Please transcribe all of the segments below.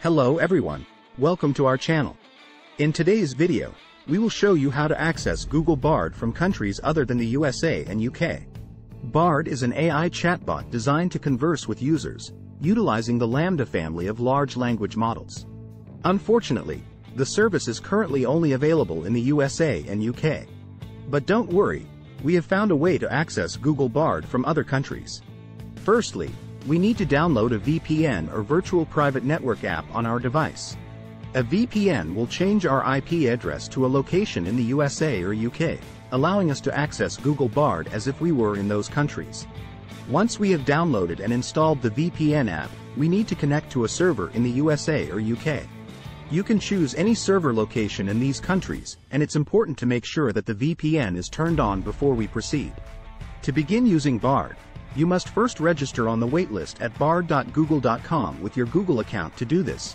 Hello everyone, welcome to our channel. In today's video, we will show you how to access Google Bard from countries other than the USA and UK. Bard is an AI chatbot designed to converse with users, utilizing the Lambda family of large language models. Unfortunately, the service is currently only available in the USA and UK. But don't worry, we have found a way to access Google Bard from other countries. Firstly, we need to download a VPN or virtual private network app on our device. A VPN will change our IP address to a location in the USA or UK, allowing us to access Google Bard as if we were in those countries. Once we have downloaded and installed the VPN app, we need to connect to a server in the USA or UK. You can choose any server location in these countries, and it's important to make sure that the VPN is turned on before we proceed. To begin using Bard, you must first register on the waitlist at bard.google.com with your Google account. To do this,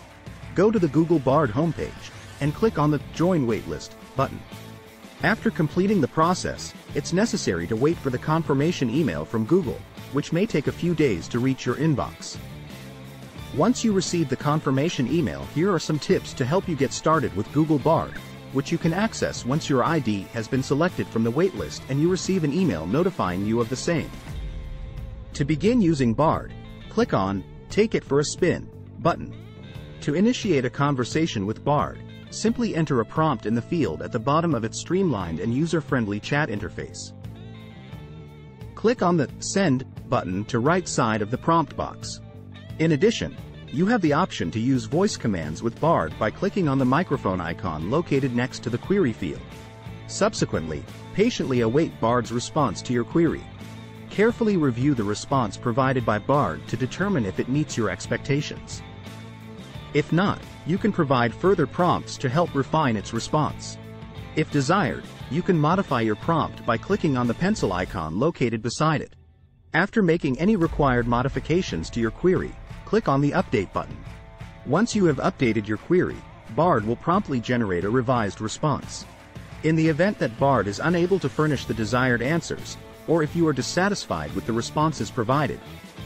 go to the Google Bard homepage and click on the Join Waitlist button. After completing the process, it's necessary to wait for the confirmation email from Google, which may take a few days to reach your inbox. Once you receive the confirmation email, here are some tips to help you get started with Google Bard, which you can access once your ID has been selected from the waitlist and you receive an email notifying you of the same. To begin using Bard, click on Take It for a Spin button. To initiate a conversation with Bard, simply enter a prompt in the field at the bottom of its streamlined and user-friendly chat interface. Click on the Send button to right side of the prompt box. In addition, you have the option to use voice commands with Bard by clicking on the microphone icon located next to the query field. Subsequently, patiently await Bard's response to your query. Carefully review the response provided by Bard to determine if it meets your expectations. If not, you can provide further prompts to help refine its response. If desired, you can modify your prompt by clicking on the pencil icon located beside it. After making any required modifications to your query, click on the Update button. Once you have updated your query, Bard will promptly generate a revised response. In the event that Bard is unable to furnish the desired answers, or if you are dissatisfied with the responses provided,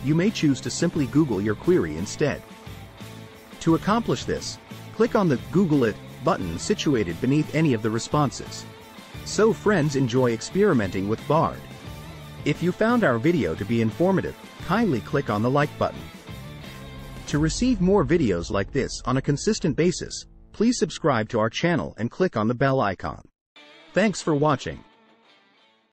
you may choose to simply Google your query instead. To accomplish this, click on the Google It button situated beneath any of the responses. So friends, enjoy experimenting with Bard. If you found our video to be informative, kindly click on the like button. To receive more videos like this on a consistent basis, please subscribe to our channel and click on the bell icon. Thanks for watching.